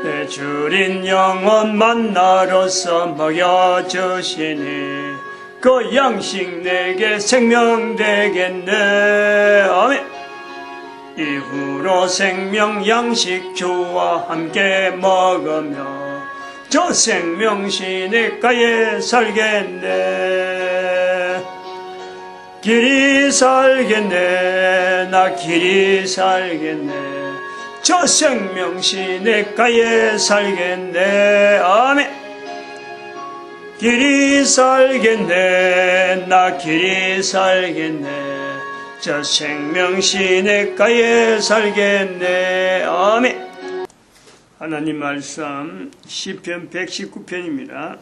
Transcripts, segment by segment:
내 주린 영혼 만나러서 먹여주시니 그 양식 내게 생명 되겠네. 아멘. 이후로 생명 양식 주와 함께 먹으며 저 생명시내가에 살겠네. 길이 살겠네. 나 길이 살겠네. 저 생명시내가에 살겠네. 아멘. 길이 살겠네. 나 길이 살겠네. 저 생명시내가에 살겠네. 아멘. 하나님 말씀 시편 119편입니다.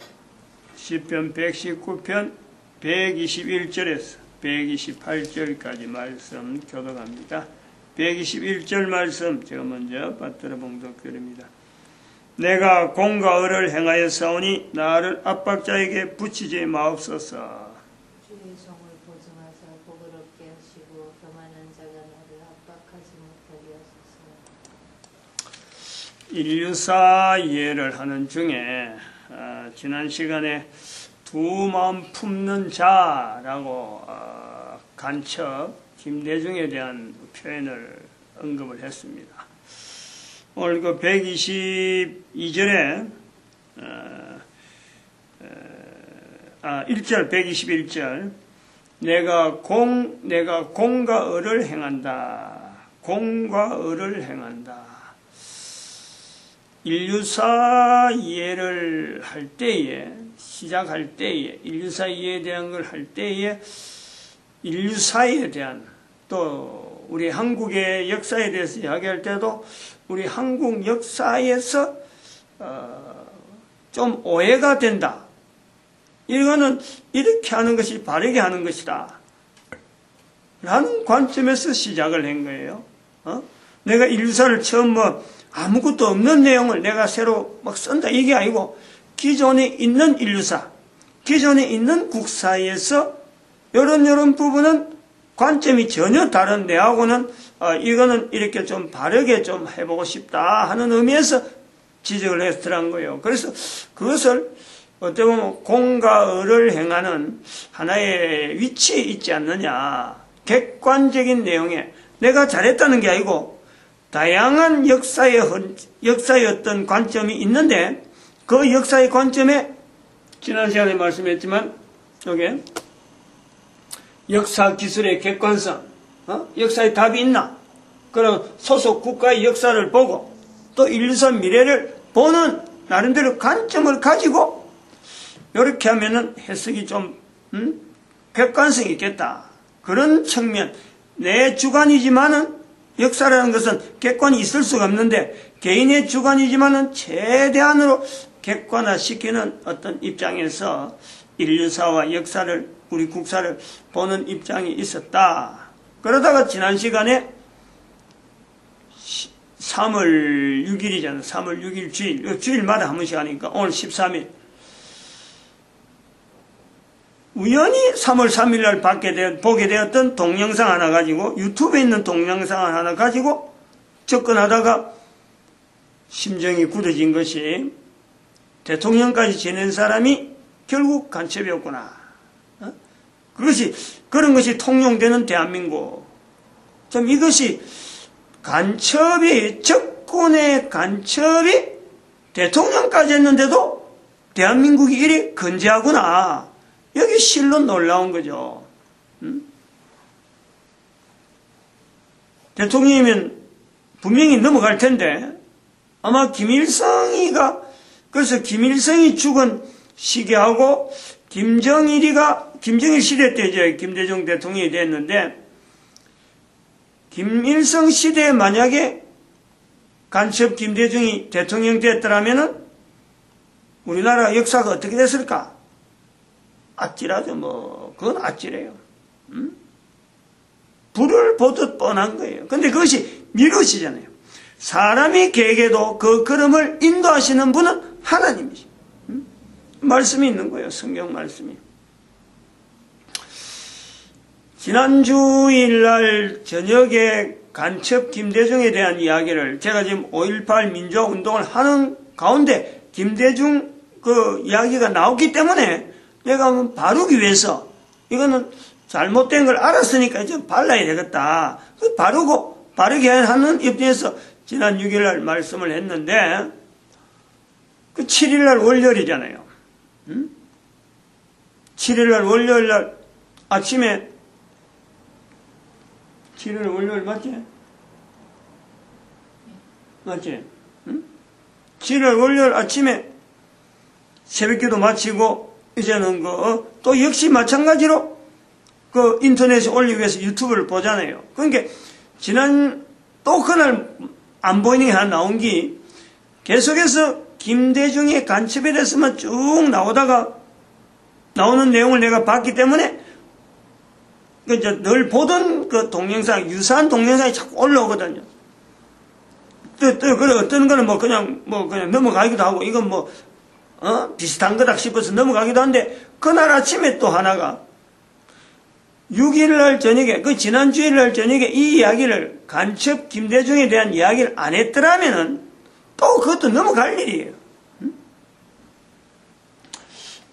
시편 119편 121절에서 128절까지 말씀 교독합니다. 121절 말씀 제가 먼저 받들어 봉독드립니다. 내가 공과 의를 행하여 싸우니 나를 압박자에게 붙이지 마옵소서. 주의 성을 보증하사 복을없게 하시고 교만한 자가 나를 압박하지 못하게 하소서. 인류사 이해를 하는 중에 지난 시간에 두 마음 품는 자라고 간첩 김대중에 대한 표현을 언급을 했습니다. 오늘 그 122절에 1절 121절 내가 공과 의를 행한다. 공과 의를 행한다. 인류사 이해를 할 때에 시작할 때에 인류사 이해에 대한 걸 할 때에 인류사에 대한 또 우리 한국의 역사에 대해서 이야기할 때도 우리 한국 역사에서 좀 오해가 된다. 이거는 이렇게 하는 것이 바르게 하는 것이다. 라는 관점에서 시작을 한 거예요. 내가 인류사를 처음 아무것도 없는 내용을 내가 새로 막 쓴다 이게 아니고 기존에 있는 인류사, 기존에 있는 국사에서 이런 부분은 관점이 전혀 다른 내하고는 이거는 이렇게 좀 바르게 좀 해보고 싶다 하는 의미에서 지적을 해서 들어간 거예요. 그래서 그것을 어떻게 보면 공과 의를 행하는 하나의 위치에 있지 않느냐. 객관적인 내용에 내가 잘했다는 게 아니고 다양한 역사의 어떤 관점이 있는데 그 역사의 관점에 지난 시간에 말씀했지만 여기 역사 기술의 객관성, 역사의 답이 있나? 그럼 소속 국가의 역사를 보고 또 인류사 미래를 보는 나름대로 관점을 가지고 이렇게 하면은 해석이 좀 객관성이 있겠다. 그런 측면, 내 주관이지만은 역사라는 것은 객관이 있을 수가 없는데 개인의 주관이지만은 최대한으로 객관화시키는 어떤 입장에서 인류사와 역사를 우리 국사를 보는 입장이 있었다. 그러다가 지난 시간에 3월 6일이잖아요. 3월 6일 주일. 주일마다 한 번씩 하니까 오늘 13일. 우연히 3월 3일 날 보게 되었던 동영상 하나 가지고 유튜브에 있는 동영상 하나 가지고 접근하다가 심정이 굳어진 것이 대통령까지 지낸 사람이 결국 간첩이었구나. 그런 것이 통용되는 대한민국. 좀 이것이 정권의 간첩이 대통령까지 했는데도 대한민국이 이리 건재하구나. 여기 실로 놀라운 거죠. 대통령이면 분명히 넘어갈 텐데 아마 그래서 김일성이 죽은 시기하고 김정일 시대 때 이제 김대중 대통령이 됐는데 김일성 시대에 만약에 간첩 김대중이 대통령 됐더라면은 우리나라 역사가 어떻게 됐을까? 아찔하죠. 그건 아찔해요. 불을 보듯 뻔한 거예요. 근데 그것이 미루시잖아요. 사람이 계획해도 그 걸음을 인도하시는 분은 하나님이죠. 말씀이 있는 거예요. 성경 말씀이. 지난 주일날 저녁에 간첩 김대중에 대한 이야기를 제가 지금 5.18 민주화 운동을 하는 가운데 김대중 그 이야기가 나왔기 때문에 내가 한번 바르기 위해서 이거는 잘못된 걸 알았으니까 이제 발라야 되겠다. 바르게 하는 입장에서 지난 6일 날 말씀을 했는데 그 7일 날 월요일이잖아요. 7일 날 월요일 날 아침에 7일 월요일 맞지? 맞지? 7일 월요일 아침에 새벽기도 마치고 이제는 또 역시 마찬가지로 그 인터넷에 올리기 위해서 유튜브를 보잖아요. 그러니까 지난 또 그날 안 보이는 게 하나 나온 게 계속해서 김대중의 간첩에 대해서만 쭉 나오는 내용을 내가 봤기 때문에 이제 늘 보던 그 동영상, 유사한 동영상이 자꾸 올라오거든요. 그래, 어떤 거는 그냥 넘어가기도 하고, 이건 비슷한 거다 싶어서 넘어가기도 한데, 그날 아침에 또 하나가, 6일 날 저녁에, 지난 주일 날 저녁에 이 이야기를, 간첩 김대중에 대한 이야기를 안 했더라면은, 또 그것도 넘어갈 일이에요.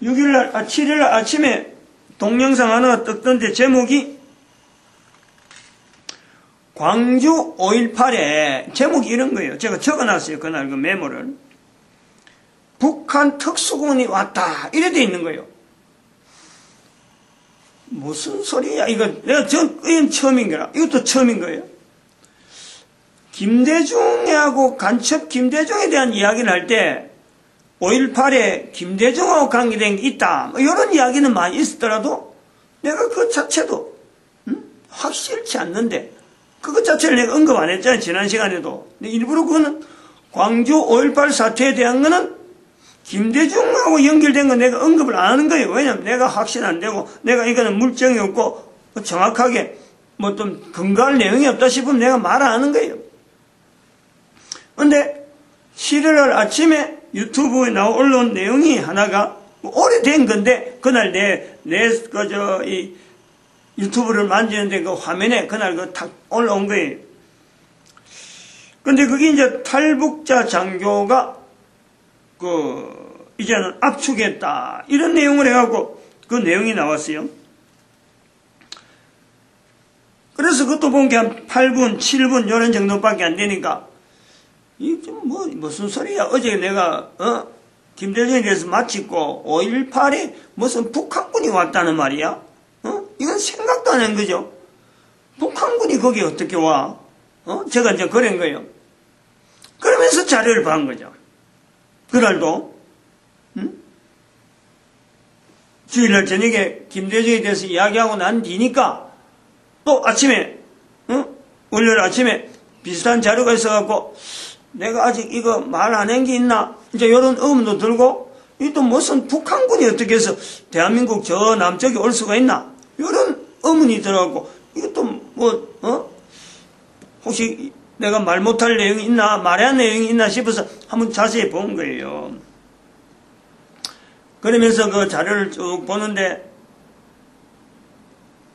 7일 날 아침에 동영상 하나가 떴던데 제목이 광주 5.18에 제목이 이런 거예요. 제가 적어놨어요. 그날 그 메모를. 북한 특수군이 왔다. 이래 돼 있는 거예요. 무슨 소리야? 이건 이건 처음인 거라. 이것도 처음인 거예요. 김대중하고 간첩 김대중에 대한 이야기를 할 때 5.18에 김대중하고 관계된 게 있다. 이런 이야기는 많이 있었더라도 내가 그 자체도 확실치 않는데 그것 자체를 내가 언급 안 했잖아요. 지난 시간에도. 근데 일부러 그거는 광주 5.18 사태에 대한 거는 김대중하고 연결된 건 내가 언급을 안 하는 거예요. 왜냐면 내가 확신 안 되고 내가 이거는 물증이 없고 정확하게 좀 근거할 내용이 없다 싶으면 내가 말 안 하는 거예요. 근데 7일 아침에 유튜브에 올라온 내용이 하나가 오래된 건데 그날 이 유튜브를 만지는데 그 화면에 그날 탁 올라온 거예요. 근데 그게 이제 탈북자 장교가 이제는 압축했다. 이런 내용을 해갖고 그 내용이 나왔어요. 그래서 그것도 본 게 한 8분, 7분 이런 정도밖에 안 되니까 이게 무슨 소리야. 어제 내가 김대중에 대해서 마치고 5.18에 무슨 북한군이 왔다는 말이야. 이건 생각도 안 한 거죠. 북한군이 거기 어떻게 와? 제가 이제 그런 거예요. 그러면서 자료를 본 거죠. 그날도 주일날 저녁에 김대중에 대해서 이야기하고 난 뒤니까 또 아침에 월요일 아침에 비슷한 자료가 있어갖고 내가 아직 이거 말 안 한 게 있나? 이제 이런 의문도 들고, 이 또 무슨 북한군이 어떻게 해서 대한민국 저 남쪽에 올 수가 있나? 이런 의문이 들어갖고, 이것도 혹시 내가 말 못할 내용이 있나? 말해야 할 내용이 있나 싶어서 한번 자세히 본 거예요. 그러면서 그 자료를 쭉 보는데,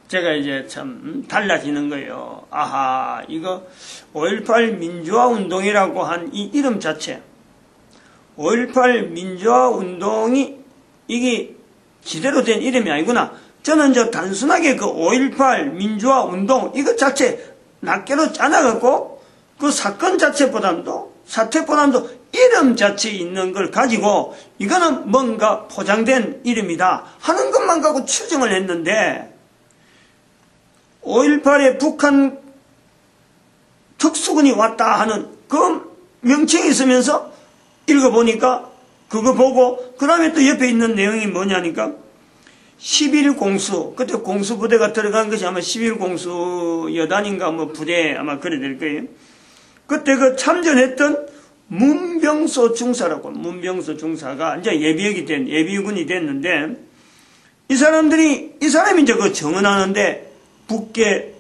제가 이제 참 달라지는 거예요. 아하, 이거 5.18 민주화 운동이라고 한 이 이름 자체, 5.18 민주화 운동이 이게 제대로 된 이름이 아니구나. 저는 단순하게 그 5.18 민주화 운동 이것 자체 낱개로 짜놔갖고 그 사건 자체보다도 사태보다도 이름 자체에 있는 걸 가지고 이거는 뭔가 포장된 이름이다 하는 것만 갖고 추정을 했는데 5.18에 북한 특수군이 왔다 하는 그 명칭이 있으면서 읽어보니까 그거 보고 그 다음에 또 옆에 있는 내용이 뭐냐니까 11공수 그때 공수부대가 들어간 것이 아마 11공수 여단인가 부대 아마 그래 될 거예요. 그때 그 참전했던 문병소 중사라고 문병소 중사가 이제 예비군이 됐는데 이 사람이 이제 그 정언하는데 북계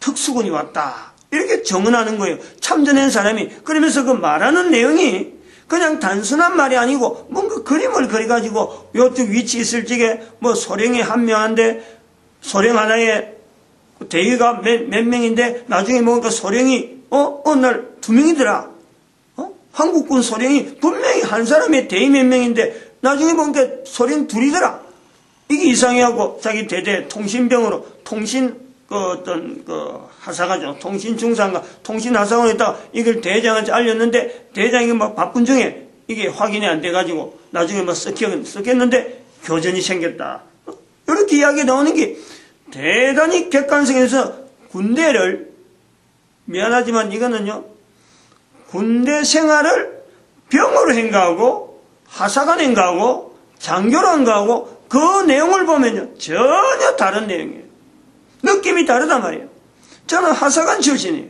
특수군이 왔다. 이렇게 정언하는 거예요. 참전한 사람이. 그러면서 그 말하는 내용이 그냥 단순한 말이 아니고 뭔가 그림을 그려가지고 요쪽 위치 있을 적에 소령이 한 명한데 소령 하나에 대위가 몇 명인데 나중에 보니까 소령이 어느 날 2명이더라. 한국군 소령이 분명히 한 사람의 대위 몇 명인데 나중에 보니까 소령 2이더라. 이게 이상해하고 자기 대대 통신병으로 하사가죠. 통신중상가 통신하사관에 있다가 이걸 대장한테 알렸는데 대장이 막 바쁜 중에 이게 확인이 안 돼가지고 나중에 막 썩혔는데 교전이 생겼다. 이렇게 이야기 나오는 게 대단히 객관성에서 군대를, 미안하지만 이거는요, 군대 생활을 병으로 행가하고 하사관 행가하고 장교로 행가하고 그 내용을 보면요 전혀 다른 내용이에요. 느낌이 다르단 말이에요. 저는 하사관 출신이에요.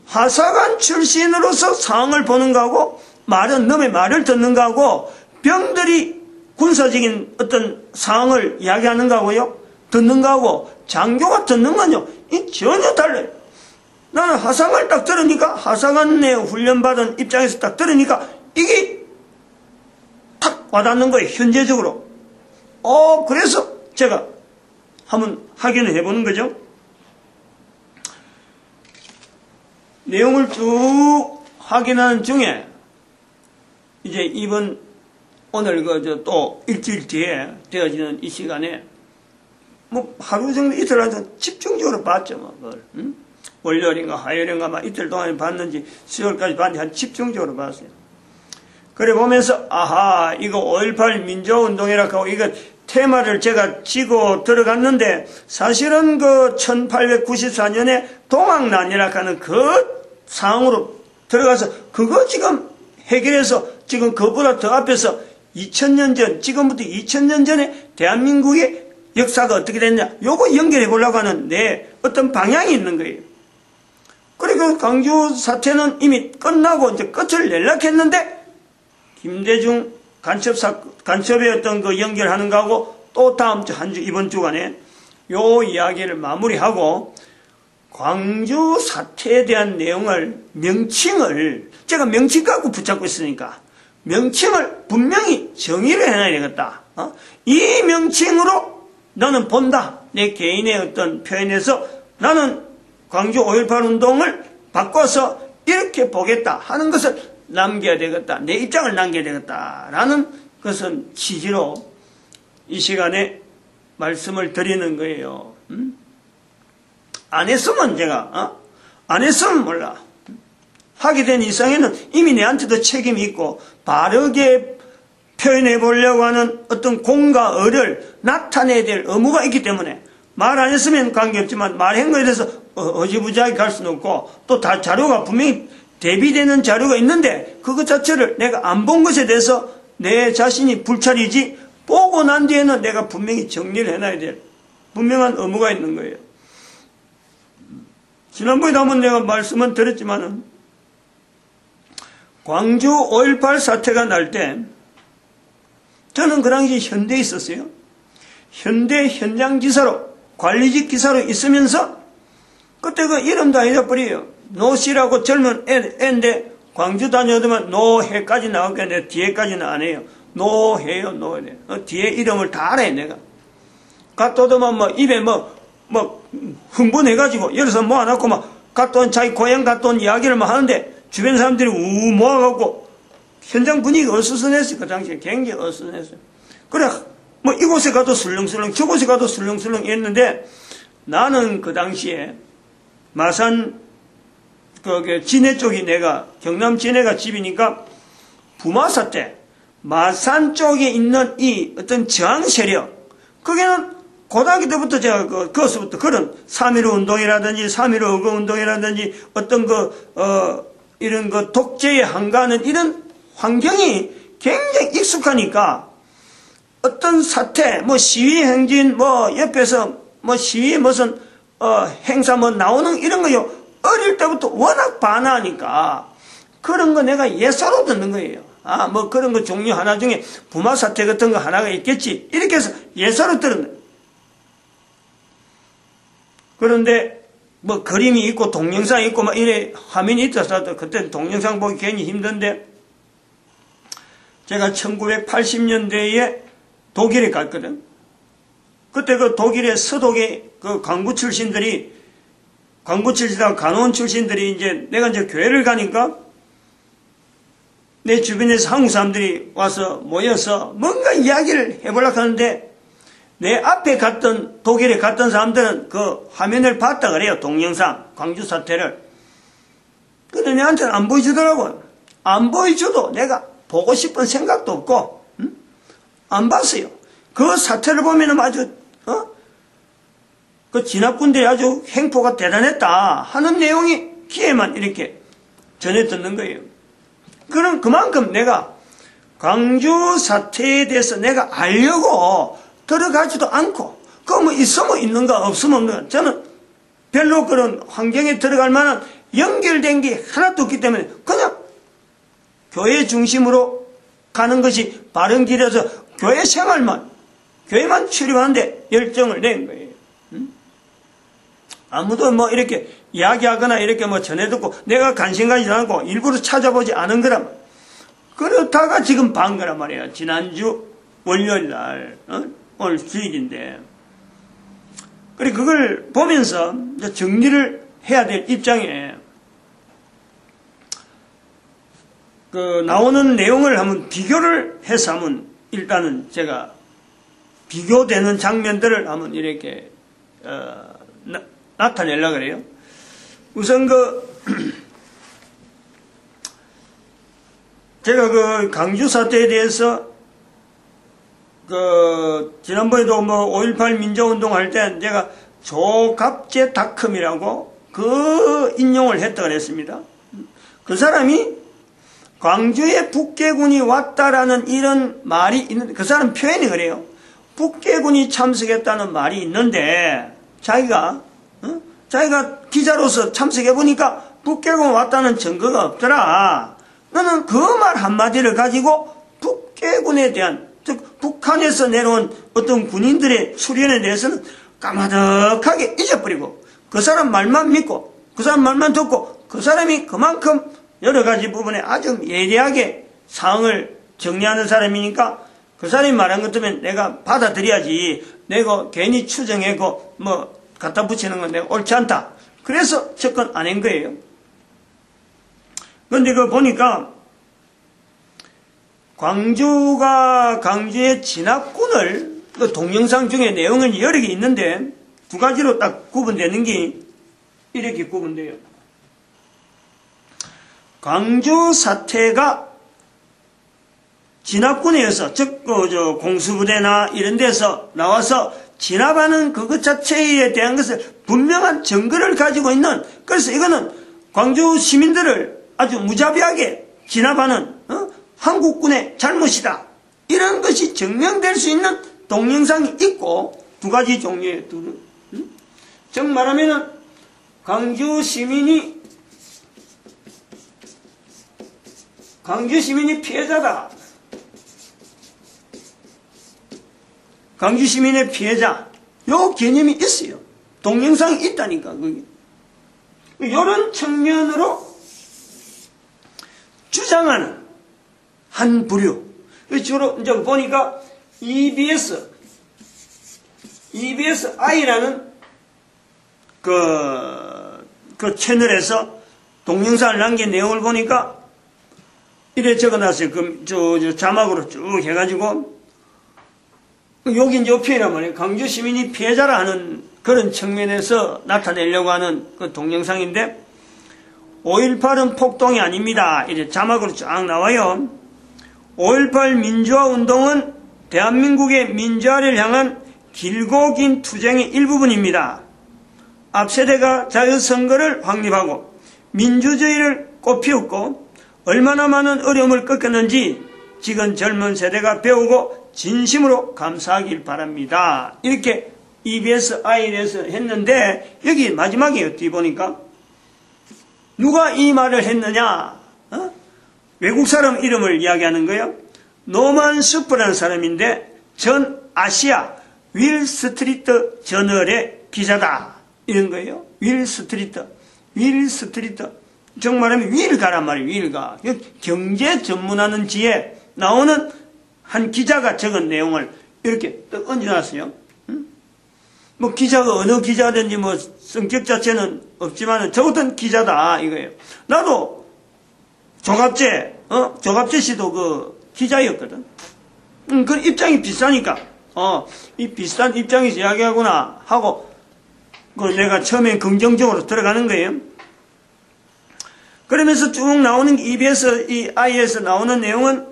하사관 출신으로서 상황을 보는 거하고 남의 말을 듣는 거하고 병들이 군사적인 어떤 상황을 이야기하는 거하고요, 듣는 거하고 장교가 듣는 건요, 이 전혀 달라요. 나는 하사관을 딱 들으니까, 하사관 내 훈련받은 입장에서 딱 들으니까 이게 탁 와닿는 거예요, 현재적으로. 그래서 제가 한번 확인을 해보는 거죠. 내용을 쭉 확인하는 중에 이제 오늘 또 일주일 뒤에 되어지는 이 시간에 뭐 하루 정도 이틀 안에 집중적으로 봤죠. 그걸. 월요일인가 화요일인가 막 이틀 동안에 봤는지 수요일까지 봤는지 한 집중적으로 봤어요. 그래 보면서 아하, 이거 5.18 민주화운동이라고 하고 이거 테마를 제가 지고 들어갔는데 사실은 1894년에 동학난이라고 하는 그 상황으로 들어가서 그거 지금 해결해서 지금 그보다 더 앞에서 2000년 전, 지금부터 2000년 전에 대한민국의 역사가 어떻게 됐냐, 요거 연결해 보려고 하는 내 어떤 방향이 있는 거예요. 그리고 광주 사태는 이미 끝나고 이제 끝을 내려고 했는데 김대중 간첩의 어떤 연결하는 거하고 또 다음 주 이번 주간에 요 이야기를 마무리하고 광주 사태에 대한 내용을 명칭을 제가 명칭 갖고 붙잡고 있으니까 명칭을 분명히 정의를 해놔야 되겠다. 이 명칭으로 나는 본다. 내 개인의 어떤 표현에서 나는 광주 5.18 운동을 바꿔서 이렇게 보겠다 하는 것을 남겨야 되겠다. 내 입장을 남겨야 되겠다라는 것은 취지로 이 시간에 말씀을 드리는 거예요. 안 했으면 제가 안 했으면 몰라. 하게 된 이상에는 이미 내한테도 책임이 있고 바르게 표현해 보려고 하는 어떤 공과 의를 나타내야 될 의무가 있기 때문에 말 안 했으면 관계없지만 말한 거에 대해서 어지부지하게 갈 수는 없고 또 다 자료가 분명히 대비되는 자료가 있는데 그것 자체를 내가 안 본 것에 대해서 내 자신이 불찰이지 보고 난 뒤에는 내가 분명히 정리를 해놔야 될 분명한 의무가 있는 거예요. 지난번에도 한번 내가 말씀은 드렸지만은 광주 5.18 사태가 날 때 저는 그 당시 현대에 있었어요. 현대 현장 기사로 관리직 기사로 있으면서 그때 그 이름도 안 잊어버려요. 노씨라고 젊은 애인데 광주 다녀오더만 노해까지 나오겠는데 뒤에까지는 안 해요. 노해요, 노해. 뒤에 이름을 다 알아요, 내가. 갔다 오더만 입에 흥분해가지고 여기서 모아놓고 갔다 온 자기 고향 갔다 온 이야기를 하는데 주변 사람들이 모아갖고 현장 분위기가 어수선했어요. 그 당시에 굉장히 어수선했어요. 그래, 이곳에 가도 술렁술렁 저곳에 가도 술렁술렁 했는데 나는 그 당시에 마산 진해 쪽이 경남 진해가 집이니까 부마사 때 마산 쪽에 있는 이 어떤 저항 세력, 그게는 고등학교 때부터 제가 그것부터 그런 3.15 운동이라든지 3.15 의거 운동이라든지 어떤 이런 독재에 항거하는 이런 환경이 굉장히 익숙하니까 어떤 사태, 시위 행진, 옆에서 시위 무슨 행사 나오는 이런 거요. 어릴 때부터 워낙 반하니까 그런 거 내가 예사로 듣는 거예요. 그런 거 종류 하나 중에 부마 사태 같은 거 하나가 있겠지. 이렇게 해서 예사로 들은 거예요. 그런데 그림이 있고 동영상이 있고 이래 화면이 있어서 그때 동영상 보기 괜히 힘든데 제가 1980년대에 독일에 갔거든. 그때 그 독일의 서독의 그 광부 출신들하고 간호원 출신들이 이제 내가 이제 교회를 가니까 내 주변에서 한국 사람들이 와서 모여서 뭔가 이야기를 해보려고 하는데 내 앞에 독일에 갔던 사람들은 그 화면을 봤다 그래요. 동영상, 광주 사태를. 근데 내한테는 안 보여주더라고요. 안 보여줘도 내가 보고 싶은 생각도 없고, 안 봤어요. 그 사태를 보면은 아주, 그 진압군들이 아주 행포가 대단했다 하는 내용이 귀에만 이렇게 전해 듣는 거예요. 그럼 그만큼 내가 광주 사태에 대해서 내가 알려고 들어가지도 않고, 그거 뭐 있으면 있는가 없으면 없는가. 저는 별로 그런 환경에 들어갈 만한 연결된 게 하나도 없기 때문에 그냥 교회 중심으로 가는 것이 바른 길이라서 교회 생활만, 교회만 출입하는데 열정을 낸 거예요. 아무도 뭐 이렇게 이야기하거나 이렇게 뭐 전해 듣고 내가 관심 가지지 않고 일부러 찾아보지 않은 거란 말이야. 그렇다가 지금 반 거란 말이야. 지난주 월요일 날, 오늘 주일인데. 그래, 그걸 보면서 이제 정리를 해야 될 입장에 그 나오는 내용을 한번 비교를 해서 한번 일단은 제가 비교되는 장면들을 한번 이렇게 나타내려고 그래요. 우선 제가 그 강주 사태에 대해서 지난번에도 뭐 5.18 민주운동 할 때 제가 조갑제닷컴이라고 그 인용을 했다 그랬습니다. 그 사람이 광주에 북계군이 왔다라는 이런 말이 있는데, 그 사람 표현이 그래요. 북계군이 참석했다는 말이 있는데, 자기가 기자로서 참석해보니까 북계군 왔다는 증거가 없더라. 너는 그 말 한마디를 가지고 북계군에 대한, 즉, 북한에서 내려온 어떤 군인들의 수련에 대해서는 까마득하게 잊어버리고, 그 사람 말만 믿고, 그 사람 말만 듣고, 그 사람이 그만큼 여러 가지 부분에 아주 예리하게 사항을 정리하는 사람이니까 그 사람이 말한 것 때문에 내가 받아들여야지, 내가 괜히 추정하고 뭐 갖다 붙이는 건 내가 옳지 않다. 그래서 접근 안 한 거예요. 그런데 그거 보니까 광주의 진압군을, 그 동영상 중에 내용은 여러 개 있는데 두 가지로 딱 구분되는 게 이렇게 구분돼요. 광주 사태가 진압군에 의해서, 즉, 공수부대나 이런 데서 나와서 진압하는 그것 자체에 대한 것을 분명한 증거를 가지고 있는, 그래서 이거는 광주 시민들을 아주 무자비하게 진압하는, 한국군의 잘못이다. 이런 것이 증명될 수 있는 동영상이 있고, 두 가지 종류의 즉 말하면은, 광주 시민이 피해자다. 광주 시민의 피해자. 요 개념이 있어요. 동영상이 있다니까, 그게. 이런 측면으로 주장하는 한 부류. 주로 이제 보니까 EBSI라는 그 채널에서 동영상을 남긴 내용을 보니까 이래 적어놨어요. 자막으로 쭉 해가지고, 여기 이제 표현이란 말이에요. 광주 시민이 피해자라 하는 그런 측면에서 나타내려고 하는 그 동영상인데, 5.18은 폭동이 아닙니다. 이제 자막으로 쫙 나와요. 5.18 민주화 운동은 대한민국의 민주화를 향한 길고 긴 투쟁의 일부분입니다. 앞 세대가 자유선거를 확립하고 민주주의를 꽃피웠고 얼마나 많은 어려움을 겪었는지 지금 젊은 세대가 배우고 진심으로 감사하길 바랍니다. 이렇게 EBSI에서 했는데 여기 마지막에 뒤 보니까 누가 이 말을 했느냐? 외국 사람 이름을 이야기하는 거예요. 노만 스프라는 사람인데 전 아시아 윌 스트리트 저널의 기자다. 이런 거예요. 윌 스트리트. 정말하면 윌가란 말이에요. 윌가. 경제 전문하는 지에 나오는 한 기자가 적은 내용을 이렇게 또 얹어놨어요. 뭐 기자가 어느 기자든지 뭐 성격 자체는 없지만은 저 어떤 기자다 이거예요. 나도 조갑재 씨도 그 기자였거든. 그 입장이 비슷하니까 이 비슷한 입장에서 이야기하구나 하고 그 내가 처음에 긍정적으로 들어가는 거예요. 그러면서 쭉 나오는 EBS 이 I에서 나오는 내용은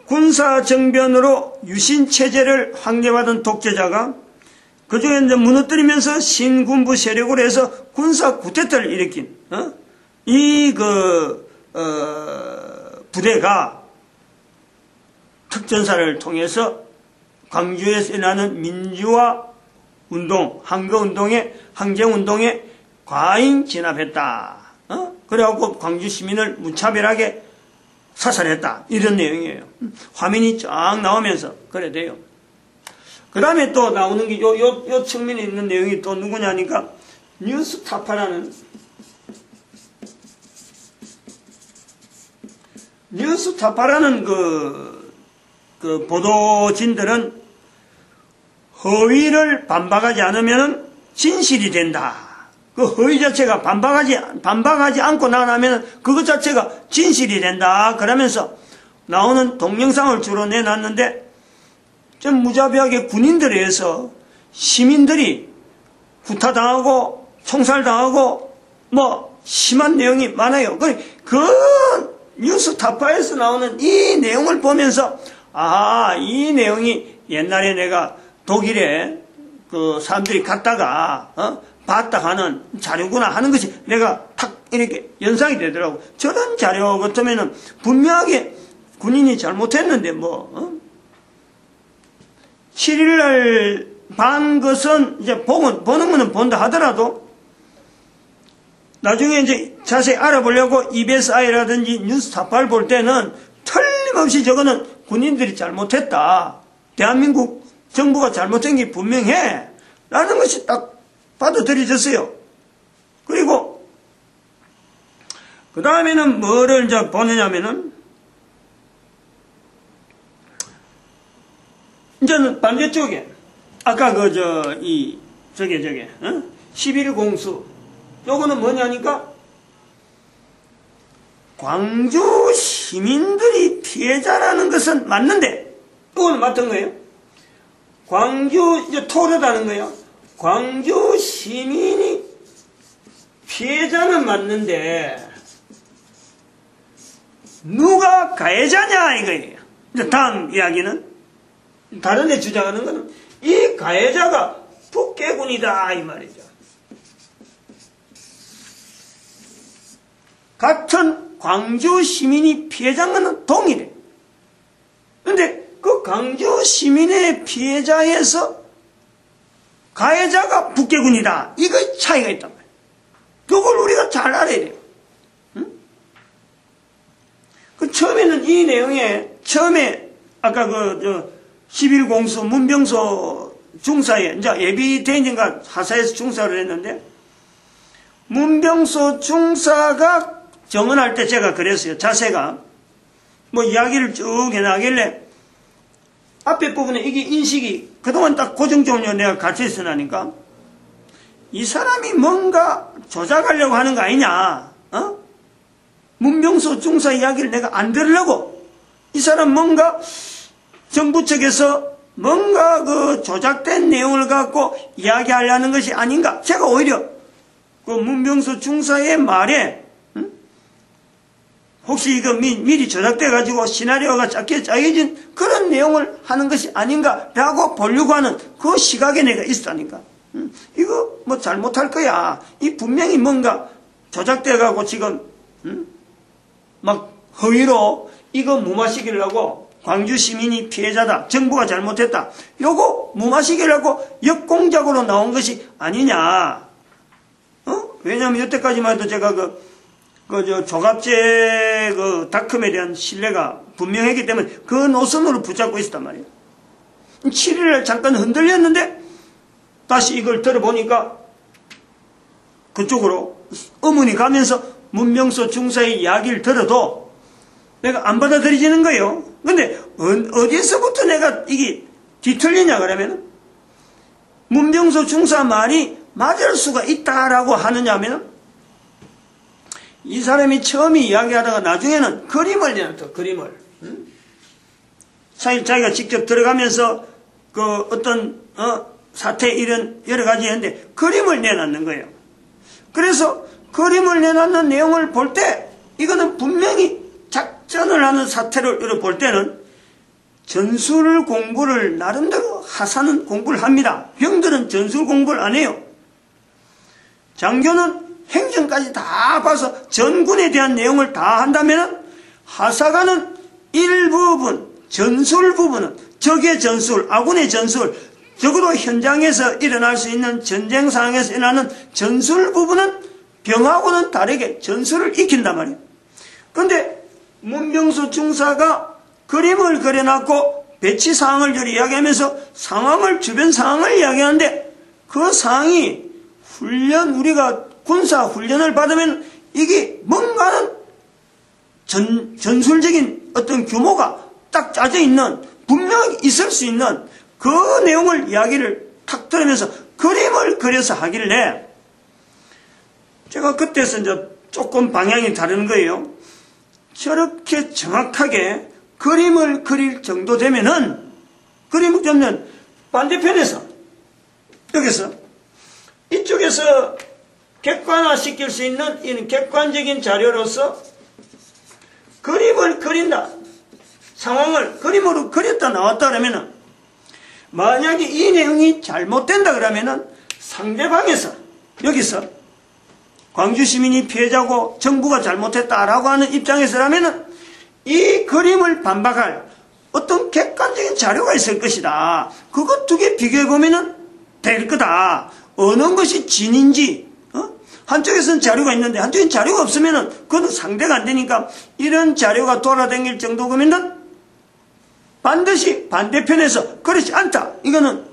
군사 정변으로 유신 체제를 확대받은 독재자가 그 중에 이제 무너뜨리면서 신군부 세력으로 해서 군사 쿠데타를 일으킨 부대가 특전사를 통해서 광주에서 일어나는 민주화 운동, 항거운동에, 항쟁운동에 과잉 진압했다. 그래갖고 광주 시민을 무차별하게 사살했다. 이런 내용이에요. 화면이 쫙 나오면서 그래 돼요. 그 다음에 또 나오는 게 요 측면에 있는 내용이 또 누구냐니까 뉴스타파라는 그 보도진들은 허위를 반박하지 않으면 진실이 된다. 그 허위 자체가 반박하지 않고 나가면 그것 자체가 진실이 된다. 그러면서 나오는 동영상을 주로 내놨는데 좀 무자비하게 군인들에 의해서 시민들이 구타당하고 총살당하고 뭐 심한 내용이 많아요. 그 뉴스타파에서 나오는 이 내용을 보면서 이 내용이 옛날에 내가 독일에 그 사람들이 갔다가 봤다 하는 자료구나 하는 것이 내가 탁 이렇게 연상이 되더라고. 저런 자료 같으면은 분명하게 군인이 잘못했는데 7일날 반 것은 이제 보는 거는 본다 하더라도 나중에 이제 자세히 알아보려고 EBSI라든지 뉴스타파를 볼 때는 틀림없이 저거는 군인들이 잘못했다. 대한민국 정부가 잘못한 게 분명해. 라는 것이 딱 받아들여졌어요. 그리고 그 다음에는 뭐를 이제 보느냐면은 이제는 반대쪽에 아까 저게 11 공수 요거는 뭐냐니까 광주 시민들이 피해자라는 것은 맞는데 그거는 맞던 거예요. 광주 이제 토르다는 거예요. 광주 시민이 피해자는 맞는데 누가 가해자냐 이거예요. 이제 다음 이야기는 다른 데 주장하는 것은 이 가해자가 북계군이다 이 말이죠. 같은 광주 시민이 피해자인 것은 동일해. 그런데 그 광주 시민의 피해자에서 가해자가 북계군이다. 이거 차이가 있단 말이에요. 그걸 우리가 잘 알아야 돼요. 응? 그 처음에는 이 내용에 아까 11공수 문병소 중사에 이제 예비대인인가 하사에서 중사를 했는데 문병소 중사가 정언할 때 제가 그랬어요. 자세가 이야기를 쭉 해나가길래 앞에 부분에 이게 인식이 그동안 딱 고정적으로 내가 갇혀 있으니까 이 사람이 뭔가 조작하려고 하는 거 아니냐. 문병소 중사 이야기를 내가 안 들으려고 이 사람 뭔가 정부 측에서 뭔가 그 조작된 내용을 갖고 이야기하려는 것이 아닌가. 제가 오히려 그 문병소 중사의 말에 혹시 이거 미리 조작돼가지고 시나리오가 짜여진 그런 내용을 하는 것이 아닌가라고 보려고 하는 그 시각에 내가 있었다니까. 이거 잘못할 거야. 이 분명히 뭔가 조작돼가고 지금 막 허위로 이거 무마시키려고 광주 시민이 피해자다. 정부가 잘못했다. 요거 무마시키려고 역공작으로 나온 것이 아니냐. 왜냐면 여태까지만 해도 제가 조갑재 닷컴에 대한 신뢰가 분명했기 때문에 그 노선으로 붙잡고 있었단 말이에요. 7일날 잠깐 흔들렸는데 다시 이걸 들어보니까 그쪽으로 의문이 가면서 문병소 중사의 이야기를 들어도 내가 안 받아들여지는 거예요. 근데 어디서부터 내가 이게 뒤틀리냐 그러면 문병수 중사 말이 맞을 수가 있다라고 하느냐면 이 사람이 처음에 이야기하다가 나중에는 그림을 내놨다. 그림을. 사실 자기가 직접 들어가면서 그 어떤 사태 이런 여러 가지 했는데 그림을 내놨는 거예요. 그래서 그림을 내놨는 내용을 볼 때 이거는 분명히 작전을 하는 사태를 볼 때는 전술 공부를 나름대로 하사는 공부를 합니다. 병들은 전술 공부를 안 해요. 장교는 행정까지 다 봐서 전군에 대한 내용을 다 한다면 하사관은 일부분, 전술 부분은 적의 전술, 아군의 전술, 적어도 현장에서 일어날 수 있는 전쟁 상황에서 일어나는 전술 부분은 병하고는 다르게 전술을 익힌단 말이에요. 그런데 문병수 중사가 그림을 그려놨고 배치 상황을 이야기하면서 주변 상황을 이야기하는데 그 상황이 우리가 군사 훈련을 받으면 이게 뭔가는 전술적인 어떤 규모가 딱 짜져 있는, 분명히 있을 수 있는 그 내용을 이야기를 탁 들으면서 그림을 그려서 하길래 제가 그때서 이제 조금 방향이 다른 거예요. 저렇게 정확하게 그림을 그릴 정도 되면은, 그림을 그리면 반대편에서, 여기서, 이쪽에서 객관화 시킬 수 있는 이런 객관적인 자료로서 그림을 그린다. 상황을 그림으로 그렸다 나왔다 그러면은, 만약에 이 내용이 잘못된다 그러면은 상대방에서, 여기서 광주 시민이 피해자고 정부가 잘못했다라고 하는 입장에서라면은 이 그림을 반박할 어떤 객관적인 자료가 있을 것이다. 그것 두 개 비교해보면은 될 거다. 어느 것이 진인지, 한쪽에서는 자료가 있는데 한쪽엔 자료가 없으면은 그건 상대가 안 되니까 이런 자료가 돌아다닐 정도면은 반드시 반대편에서 그렇지 않다. 이거는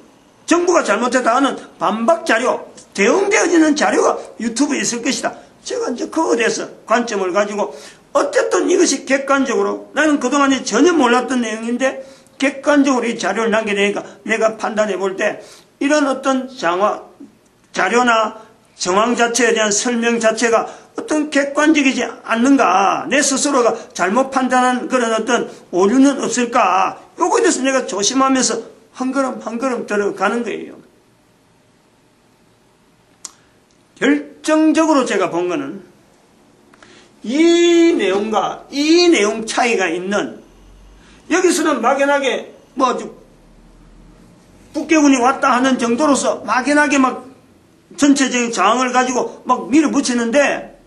정부가 잘못했다 하는 반박 자료, 대응되어지는 자료가 유튜브에 있을 것이다. 제가 이제 그거에 대해서 관점을 가지고 어쨌든 이것이 객관적으로, 나는 그동안에 전혀 몰랐던 내용인데 객관적으로 이 자료를 남겨내니까 내가 판단해 볼 때 이런 어떤 자료나 정황 자체에 대한 설명 자체가 어떤 객관적이지 않는가, 내 스스로가 잘못 판단한 그런 어떤 오류는 없을까, 요거에 대해서 내가 조심하면서 한 걸음 한 걸음 들어가는 거예요. 결정적으로 제가 본 거는 이 내용과 이 내용 차이가 있는, 여기서는 막연하게 북괴군이 왔다 하는 정도로서 막연하게 막 전체적인 저항을 가지고 막 밀어붙이는데,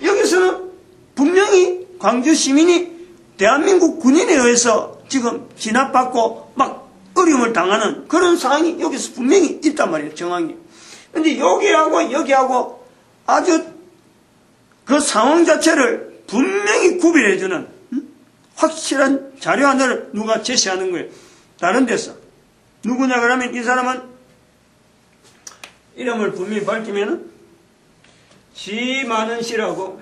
여기서는 분명히 광주 시민이 대한민국 군인에 의해서 지금 진압받고 막 어려움을 당하는 그런 상황이 여기서 분명히 있단 말이에요, 정황이. 근데 여기하고 아주 그 상황 자체를 분명히 구별해주는 확실한 자료 하나를 누가 제시하는 거예요. 다른 데서. 누구냐 그러면 이 사람은 이름을 분명히 밝히면은 지만은 씨라고,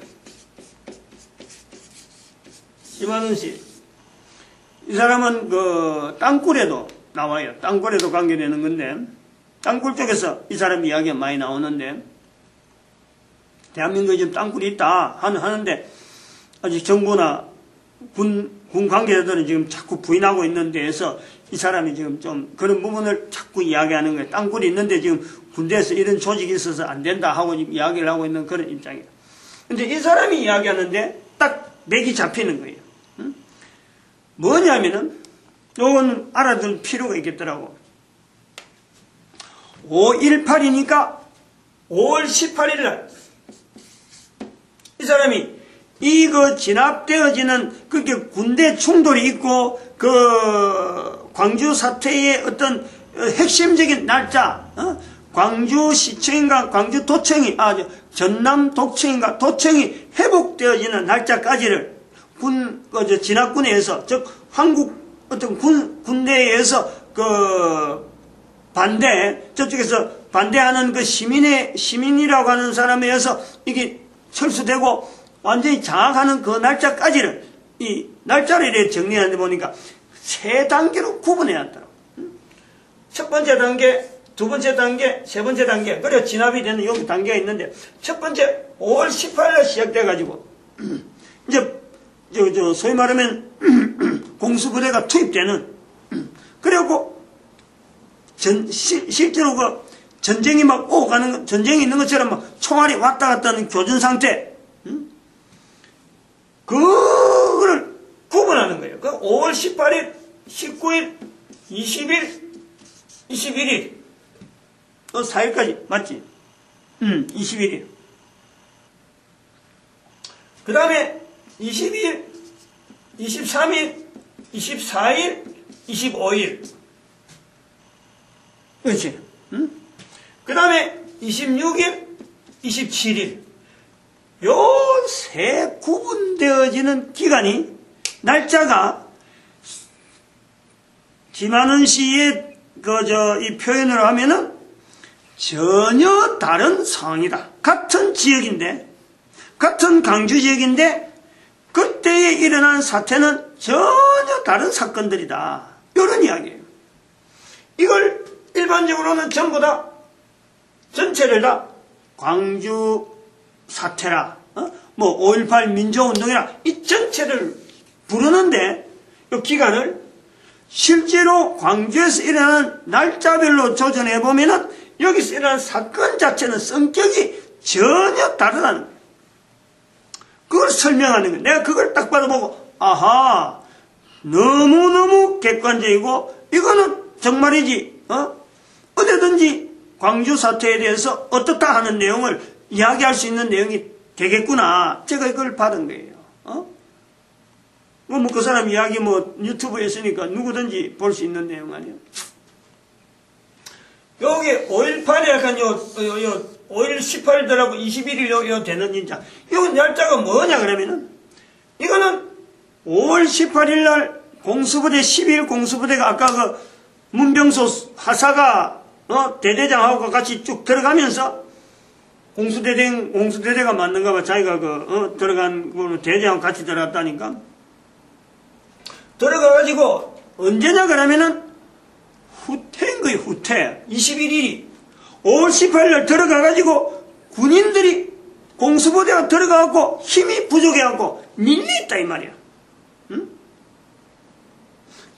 지만은 씨. 이 사람은 그 땅굴에도 나와요. 땅굴에도 관계되는 건데, 땅굴 쪽에서 이 사람 이야기가 많이 나오는데, 대한민국에 지금 땅굴이 있다 하는데, 아직 정부나 군 관계자들은 지금 자꾸 부인하고 있는 데에서 이 사람이 지금 좀 그런 부분을 자꾸 이야기하는 거예요. 땅굴이 있는데 지금 군대에서 이런 조직이 있어서 안 된다 하고 지금 이야기를 하고 있는 그런 입장이에요. 근데 이 사람이 이야기하는데 딱 맥이 잡히는 거예요. 뭐냐면은, 요건 알아둘 필요가 있겠더라고. 5.18이니까 5월 18일 날, 이 사람이 이거 진압되어지는 그게 군대 충돌이 있고 그 광주 사태의 어떤 핵심적인 날짜, 광주시청인가 광주도청이 전남도청인가 도청이 회복되어지는 날짜까지를 진압군에 의해서, 즉 한국 어떤 군대에 의해서 그 저쪽에서 반대하는 그 시민이라고 하는 사람에 의해서 이게 철수되고 완전히 장악하는 그 날짜까지를, 이 날짜를 이렇게 정리하는데 보니까 세 단계로 구분해야 한다고. 첫 번째 단계, 두 번째 단계, 세 번째 단계, 그래 진압이 되는 여기 단계가 있는데, 첫 번째 5월 18일 시작돼가지고 이제 소위 말하면 공수부대가 투입되는, 그리고 실제로 그 전쟁이 막 오고 가는, 전쟁이 있는 것처럼 막 총알이 왔다 갔다 하는 교전 상태, 그거를 구분하는 거예요. 그 5월 18일, 19일, 20일, 21일, 4일까지 맞지? 21일. 그 다음에 22일, 23일, 24일, 25일. 그렇지? 그 다음에 26일, 27일. 요 세 구분되어지는 기간이, 날짜가 김한원 씨의 이 표현으로 하면은 전혀 다른 상황이다. 같은 지역인데, 같은 강주 지역인데, 그때에 일어난 사태는 전혀 다른 사건들이다. 이런 이야기예요. 이걸 일반적으로는 전부 다, 전체를 다 광주 사태라, 뭐 5.18 민주운동이라, 이 전체를 부르는데, 이 기간을 실제로 광주에서 일어나는 날짜별로 조정해 보면은 여기서 일어난 사건 자체는 성격이 전혀 다르다는 거예요. 그걸 설명하는 거예요. 내가 그걸 딱 받아보고, 아하, 너무너무 객관적이고, 이거는 정말이지, 어디든지 광주 사태에 대해서 어떻다 하는 내용을 이야기할 수 있는 내용이 되겠구나. 제가 이걸 받은 거예요. 뭐 그 사람 이야기 유튜브에 있으니까 누구든지 볼 수 있는 내용 아니에요. 여기 5.18에 약간 5일 18일들하고 21일 요 되는 인자. 요 날짜가 뭐냐 그러면은, 이거는 5월 18일 날 공수부대 12일 공수부대가 아까 그 문병소 하사가 대대장하고 같이 쭉 들어가면서, 공수대대가 맞는가 봐. 자기가 들어간 거는 대대장하고 같이 들어갔다니까. 들어가가지고 언제냐 그러면은 후퇴인 거예요. 후퇴. 21일이 5월 18일 날 들어가가지고 군인들이 공수부대가 들어가갖고 힘이 부족해갖고 밀려있다 이 말이야. 응?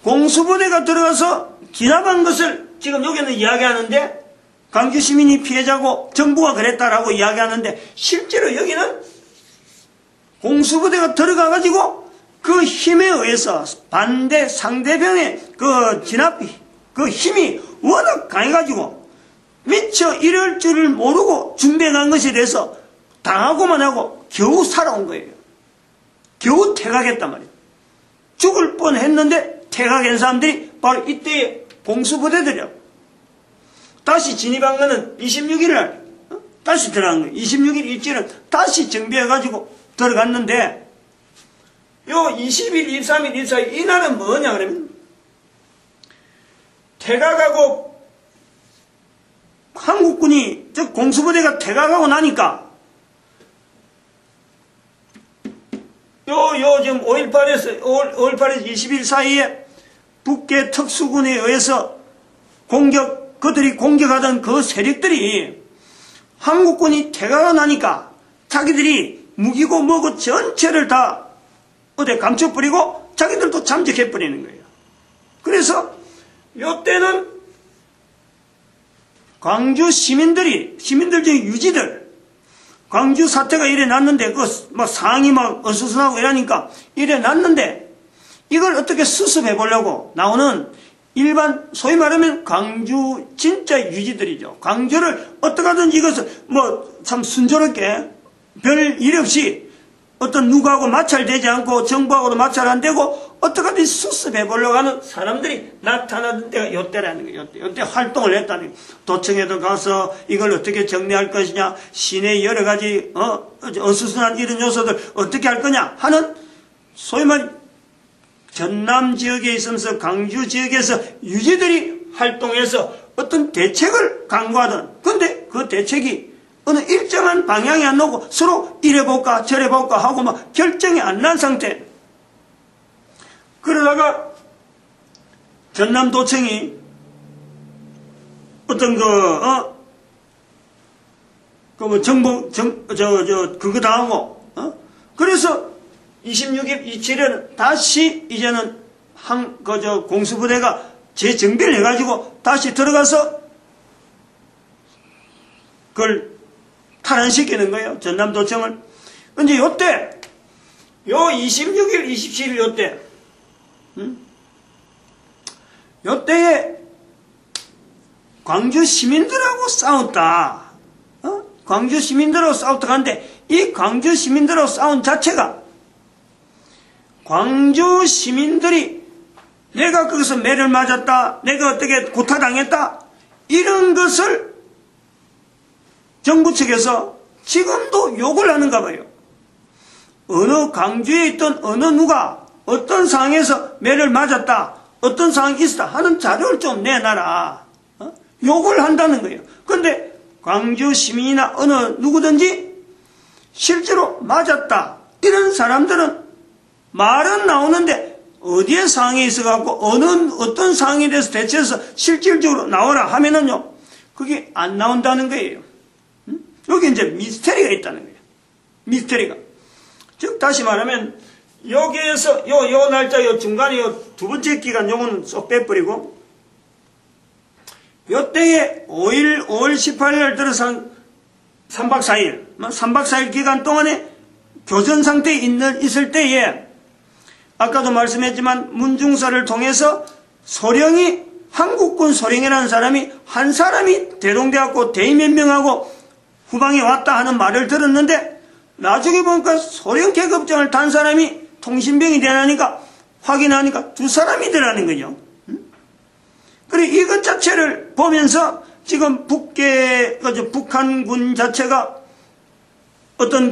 공수부대가 들어가서 진압한 것을 지금 여기는 이야기하는데, 광주 시민이 피해자고 정부가 그랬다라고 이야기하는데, 실제로 여기는 공수부대가 들어가가지고 그 힘에 의해서 상대방의 그 진압, 그 힘이 워낙 강해가지고 미처 이럴 줄을 모르고 준비해간 것에 대해서 당하고만 하고 겨우 살아온 거예요. 겨우 퇴각했단 말이에요. 죽을 뻔 했는데 퇴각한 사람들이 바로 이때의 공수부대들이요. 다시 진입한 거는 26일 날, 다시 들어간 거예요. 26일 일주일은 다시 정비해가지고 들어갔는데, 요 20일, 23일, 24일, 이날은 뭐냐, 그러면, 퇴각하고, 한국군이, 즉, 공수부대가 퇴각하고 나니까, 지금 5.18에서 20일 사이에 북계 특수군에 의해서 그들이 공격하던 그 세력들이 한국군이 퇴각하고 나니까 자기들이 무기고 뭐고 전체를 다 어디 감춰버리고 자기들도 잠적해버리는 거예요. 그래서 이때는 광주 시민들 중에 유지들, 광주 사태가 일어났는데 상이 어수선하고 이러니까 일어났는데, 이걸 어떻게 수습해 보려고 나오는 일반 소위 말하면 광주 진짜 유지들이죠. 광주를 어떻게 하든지 이것을 참 순조롭게 별 일 없이 어떤 누구하고 마찰되지 않고 정부하고도 마찰 안 되고 어떻게 하든지 수습해 보려고 하는 사람들이 나타나던 때가 이때라는 거예요. 이때 활동을 했다는 거예요. 도청에도 가서 이걸 어떻게 정리할 것이냐, 시내 여러 가지 어수선한 이런 요소들 어떻게 할 거냐 하는, 소위 말 전남 지역에 있으면서 광주 지역에서 유지들이 활동해서 어떤 대책을 강구하던, 근데 그 대책이 어느 일정한 방향이 안 나오고 서로 이래볼까 저래볼까 하고 결정이 안 난 상태. 그러다가 전남도청이 어떤 그거 당하고, 그래서 26일, 27일은 다시 이제는 공수부대가 재정비를 해가지고 다시 들어가서 그걸 탈환시키는 거예요. 전남도청을. 근데 요때, 요 26일, 27일 요때, 요때에 광주 시민들하고 싸웠다. 광주 시민들하고 싸웠다 하는데, 이 광주 시민들하고 싸운 자체가 광주 시민들이 내가 거기서 매를 맞았다, 내가 어떻게 구타당했다, 이런 것을 정부 측에서 지금도 욕을 하는가 봐요. 어느 광주에 있던 어느 누가 어떤 상황에서 매를 맞았다, 어떤 상황이 있었다 하는 자료를 좀 내놔라. 욕을 한다는 거예요. 그런데 광주 시민이나 어느 누구든지 실제로 맞았다 이런 사람들은 말은 나오는데 어디에 상황이 있어갖고 어떤 상황에 대해서 대처해서 실질적으로 나오라 하면은요, 그게 안 나온다는 거예요. 여기 이제 미스테리가 있다는 거예요. 미스테리가. 즉 다시 말하면 여기에서 요 날짜 요 중간에 요 두 번째 기간 요거는 쏙 빼버리고, 요때에 5월 18일 들어서 3박 4일 기간 동안에 교전 상태에 있을 때에 아까도 말씀했지만 문중사를 통해서 소령이 한국군 소령이라는 사람이 한 사람이 대동돼갖고 대의 몇 명하고 후방에 왔다 하는 말을 들었는데, 나중에 보니까 소령 계급장을 단 사람이 통신병이 되나니까 확인하니까 두 사람이더라는 거죠. 그래 이것 자체를 보면서 지금 북한군 자체가 어떤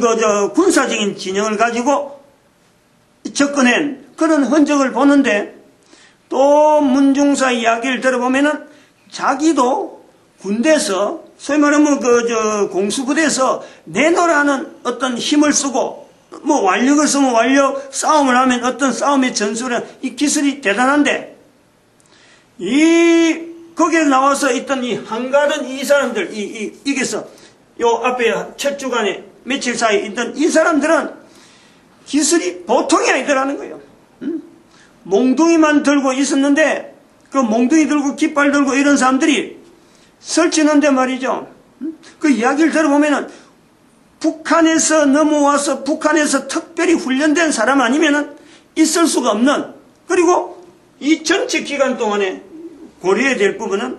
군사적인 진영을 가지고 접근한 그런 흔적을 보는데, 또 문중사 이야기를 들어보면은 자기도 군대에서 소위 말하면 공수부대에서 내놓으라는 어떤 힘을 쓰고 뭐 완력을 쓰면 완력, 싸움을 하면 어떤 싸움의 전술은 이 기술이 대단한데, 거기에 나와서 있던 이 한가른 이 사람들, 이게서 요 앞에 첫 주간에 며칠 사이에 있던 이 사람들은 기술이 보통이 아니더라는 거예요. 몽둥이만 들고 있었는데, 그 몽둥이 들고 깃발 들고 이런 사람들이 설치는데 말이죠. 그 이야기를 들어보면은 북한에서 넘어와서 북한에서 특별히 훈련된 사람 아니면은 있을 수가 없는, 그리고 이 전체 기간 동안에 고려해야 될 부분은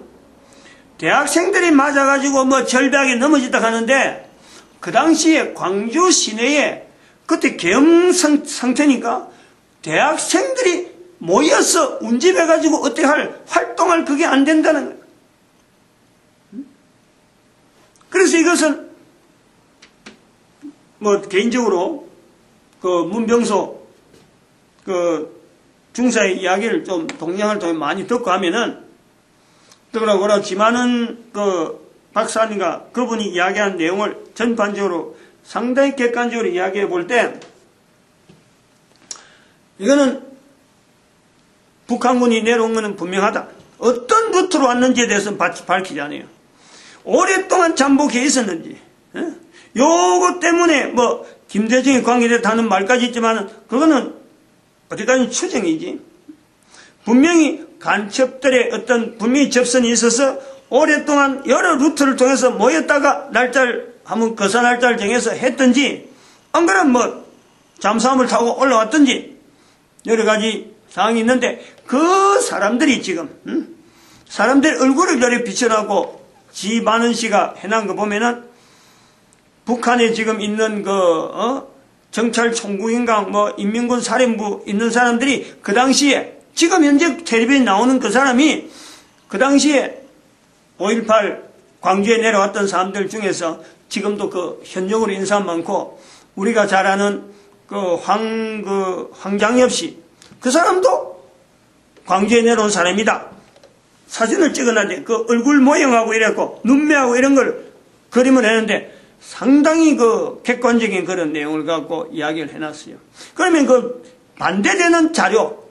대학생들이 맞아가지고 뭐 절벽에 넘어지다 하는데, 그 당시에 광주 시내에 그때 계엄 상태니까 대학생들이 모여서 운집해가지고 어떻게 활동할 그게 안 된다는 거예요. 그래서 이것은 뭐 개인적으로 문병소 중사의 이야기를 좀 동양을 통해 많이 듣고 하면은 그렇지만은 박사님과 그분이 이야기한 내용을 전반적으로 상당히 객관적으로 이야기해 볼 때, 이거는 북한군이 내려온 것은 분명하다. 어떤 루트로 왔는지에 대해서는 밝히지 않아요. 오랫동안 잠복해 있었는지, 요거 때문에 뭐 김대중이 관계됐다는 말까지 있지만은 그거는 어디까지 추정이지. 분명히 간첩들의 어떤 분명히 접선이 있어서 오랫동안 여러 루트를 통해서 모였다가 날짜를 한번 거사 날짜를 정해서 했든지, 안 그러면 뭐 잠수함을 타고 올라왔든지 여러 가지 상황이 있는데, 그 사람들이 지금 사람들 얼굴을 저리 비춰놓고 지만은 씨가 해놓은 거 보면은 북한에 지금 있는 정찰총국인가 뭐 인민군 사령부 있는 사람들이 그 당시에 지금 현재 텔레비전에 나오는 그 사람이 그 당시에 5.18 광주에 내려왔던 사람들 중에서 지금도 현역으로 인사 많고 우리가 잘 아는 황장엽 씨, 그 사람도 광주에 내려온 사람이다. 사진을 찍어놨는데 그 얼굴 모형하고 이랬고 눈매하고 이런 걸 그림을 했는데 상당히 객관적인 그런 내용을 갖고 이야기를 해놨어요. 그러면 반대되는 자료,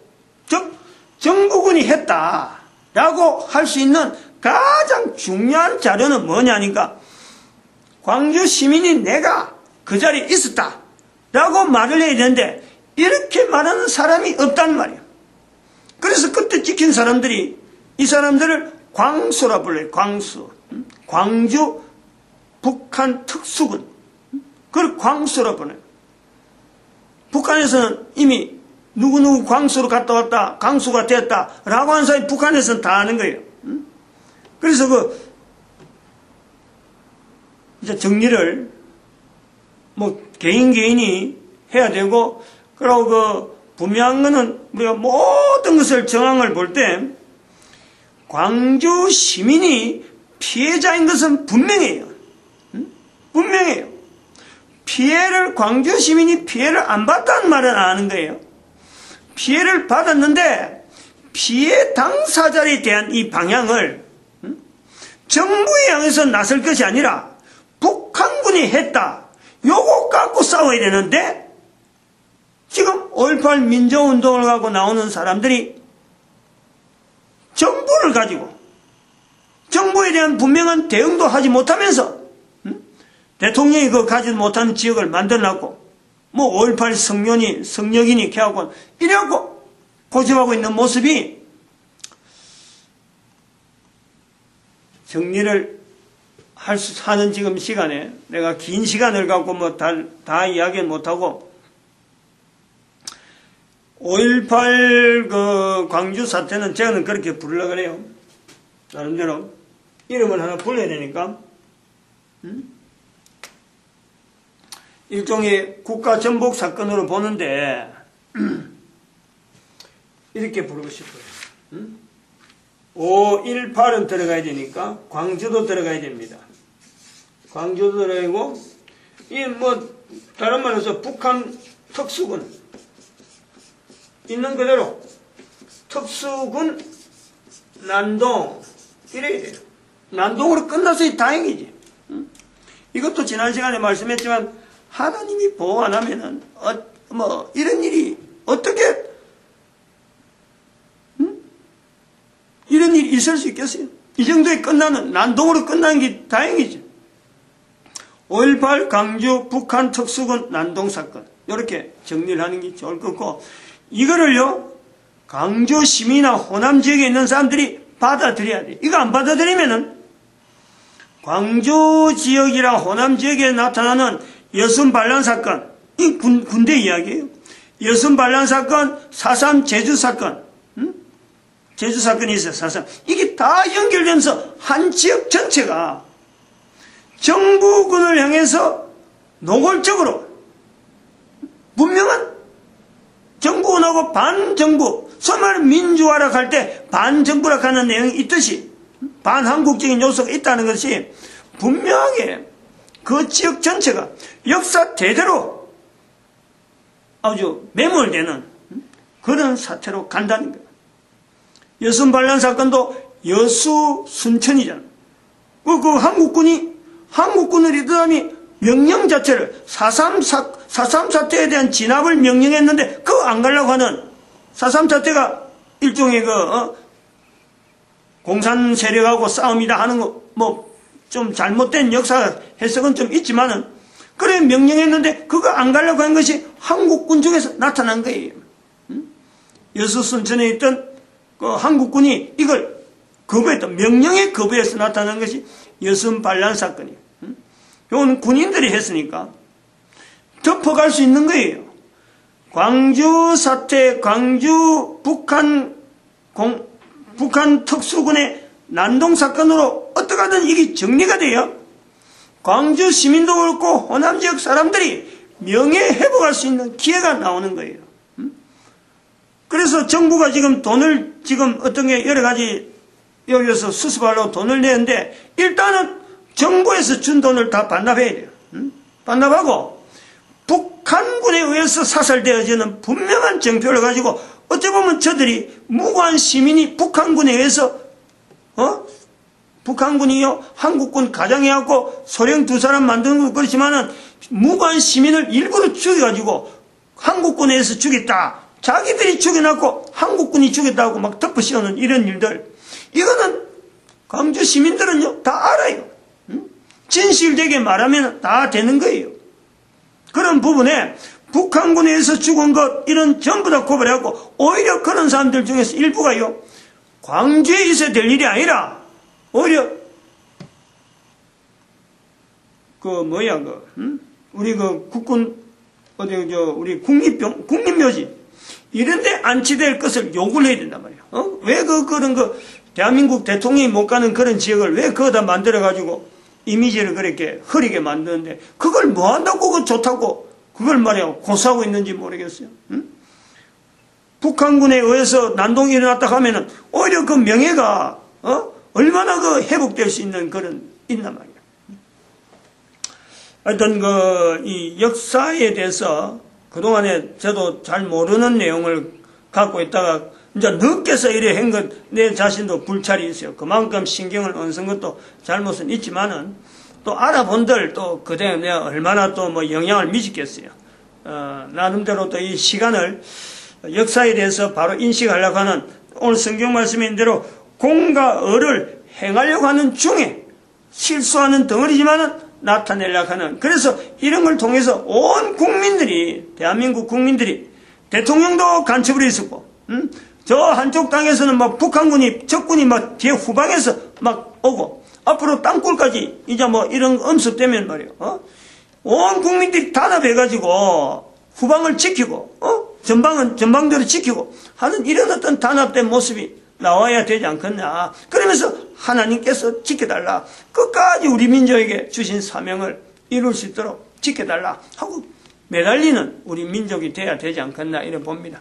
즉 정부군이 했다라고 할 수 있는 가장 중요한 자료는 뭐냐니까 광주 시민이 내가 그 자리에 있었다 라고 말을 해야 되는데 이렇게 말하는 사람이 없단 말이에요. 그래서 그때 찍힌 사람들이 이 사람들을 광수라 불러요. 광수. 광주 북한 특수군. 그걸 광수라 불러요. 북한에서는 이미 누구누구 광수로 갔다 왔다, 광수가 됐다 라고 하는 사람이 북한에서는 다 아는 거예요. 그래서 이제 정리를 개인이 해야 되고, 그리고 분명한 거는 우리가 모든 것을 정황을 볼 때 광주 시민이 피해자인 것은 분명해요. 분명해요. 광주 시민이 피해를 안 받았다는 말은 안 하는 거예요. 피해를 받았는데 피해 당사자에 대한 이 방향을 정부에 향해서 나설 것이 아니라 북한군이 했다. 요거 갖고 싸워야 되는데 지금 5.18 민주운동을 갖고 나오는 사람들이 정부를 가지고 정부에 대한 분명한 대응도 하지 못하면서 대통령이 그 가지 못하는 지역을 만들어놨고 5.18 성령이니 이렇게 하고 이래갖고 고집하고 있는 모습이 정리를 하는 지금 시간에 내가 긴 시간을 갖고 다 이야기는 못하고 5.18 그 광주 사태는 저는 그렇게 부르려고 그래요. 나름대로 이름을 하나 불러야 되니까 일종의 국가 전복 사건으로 보는데 이렇게 부르고 싶어요. 5.18은 들어가야 되니까 광주도 들어가야 됩니다. 광주도 들어가고 다른 말로 해서 북한 특수군 있는 그대로 특수군 난동 이래야 돼요. 난동으로 끝나서 다행이지. 이것도 지난 시간에 말씀했지만 하나님이 보호 안 하면은 이런 일이 어떻게 이런 일이 있을 수 있겠어요? 이 정도에 끝나는 난동으로 끝나는 게 다행이지. 5.18 광주 북한 특수군 난동 사건 이렇게 정리를 하는 게 좋을 것 같고 이거를요 광주 시민이나 호남 지역에 있는 사람들이 받아들여야 돼. 이거 안 받아들이면은 광주 지역이랑 호남 지역에 나타나는 여순 반란 사건, 이 군대 이야기예요. 여순 반란 사건, 4.3 제주 사건, 제주 사건이 있어요. 4.3 이게 다 연결되면서 한 지역 전체가 정부군을 향해서 노골적으로 분명한 정부군하고 반정부, 소위 말하는 민주화라 할 때 반정부라 하는 내용이 있듯이 반한국적인 요소가 있다는 것이 분명하게 그 지역 전체가 역사 대대로 아주 매몰되는 그런 사태로 간다는 거예요. 여순 반란 사건도 여수 순천이잖아. 그 한국군을 이더니 명령 자체를 4.3 사태에 대한 진압을 명령했는데 그거 안 가려고 하는 4.3 사태가 일종의 공산 세력하고 싸움이다 하는 거 좀 잘못된 역사 해석은 좀 있지만은 그래 명령했는데 그거 안 가려고 한 것이 한국군 쪽에서 나타난 거예요. 여수 순천에 있던 그 한국군이 이걸 거부했다. 명령에 거부해서 나타난 것이 여순 반란 사건이에요. 이건 군인들이 했으니까 덮어갈 수 있는 거예요. 광주 사태, 광주 북한 특수군의 난동 사건으로 어떻게 하든 이게 정리가 돼요. 광주 시민도 그렇고 호남 지역 사람들이 명예 회복할 수 있는 기회가 나오는 거예요. 그래서 정부가 지금 돈을 어떤 게 여러 가지 여기서 수습하려고 돈을 내는데 일단은 정부에서 준 돈을 다 반납해야 돼요. 반납하고 북한군에 의해서 사살되어지는 분명한 정표를 가지고 어찌 보면 저들이 무고한 시민이 북한군에 의해서 북한군이요 한국군 가장해갖고 소령 2사람 만드는 건 그렇지만은 무고한 시민을 일부러 죽여가지고 한국군에 의해서 죽였다. 자기들이 죽여놨고 한국군이 죽였다고 막 덮어씌우는 이런 일들. 이거는 광주 시민들은요, 다 알아요. 진실되게 말하면 다 되는 거예요. 그런 부분에 북한군에서 죽은 것, 이런 전부 다 고발하고, 오히려 그런 사람들 중에서 일부가요, 광주에 있어야 될 일이 아니라, 오히려, 우리 국군, 우리 국립묘지, 이런데 안치될 것을 요구를 해야 된단 말이에요. 왜 그런 대한민국 대통령이 못 가는 그런 지역을 왜 거기다 만들어가지고 이미지를 그렇게 흐리게 만드는데, 그걸 뭐 한다고 그거 좋다고, 그걸 말이야, 고수하고 있는지 모르겠어요. 북한군에 의해서 난동이 일어났다 하면은, 오히려 그 명예가, 얼마나 회복될 수 있는 있단 말이에요. 하여튼 이 역사에 대해서 그동안에 저도 잘 모르는 내용을 갖고 있다가 이제 늦게서 이래 한 것 내 자신도 불찰이 있어요. 그만큼 신경을 얹은 것도 잘못은 있지만은 또 알아본들 또 그때 내가 얼마나 또 영향을 미치겠어요. 나름대로 또 이 시간을 역사에 대해서 바로 인식하려고 하는 오늘 성경 말씀인 대로 공과 의를 행하려고 하는 중에 실수하는 덩어리지만은 나타내려고 하는, 그래서 이런 걸 통해서 온 국민들이, 대한민국 국민들이, 대통령도 간첩을 했었고, 저 한쪽 땅에서는 북한군이, 적군이 뒤에 후방에서 오고, 앞으로 땅굴까지 이제 이런 엄습되면 말이에요. 온 국민들이 단합해가지고 후방을 지키고, 전방은 전방대로 지키고 하는 이런 어떤 단합된 모습이 나와야 되지 않겠냐. 그러면서 하나님께서 지켜달라. 끝까지 우리 민족에게 주신 사명을 이룰 수 있도록 지켜달라 하고 매달리는 우리 민족이 돼야 되지 않겠나 이래 봅니다.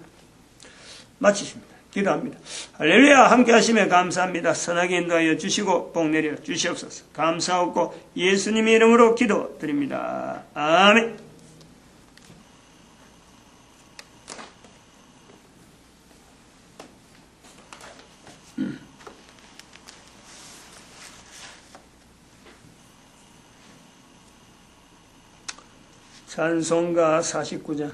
마치십니다. 기도합니다. 할렐루야. 함께 하시면 감사합니다. 선하게 인도하여 주시고 복 내려 주시옵소서. 감사하고 예수님의 이름으로 기도드립니다. 아멘. 찬송가 49장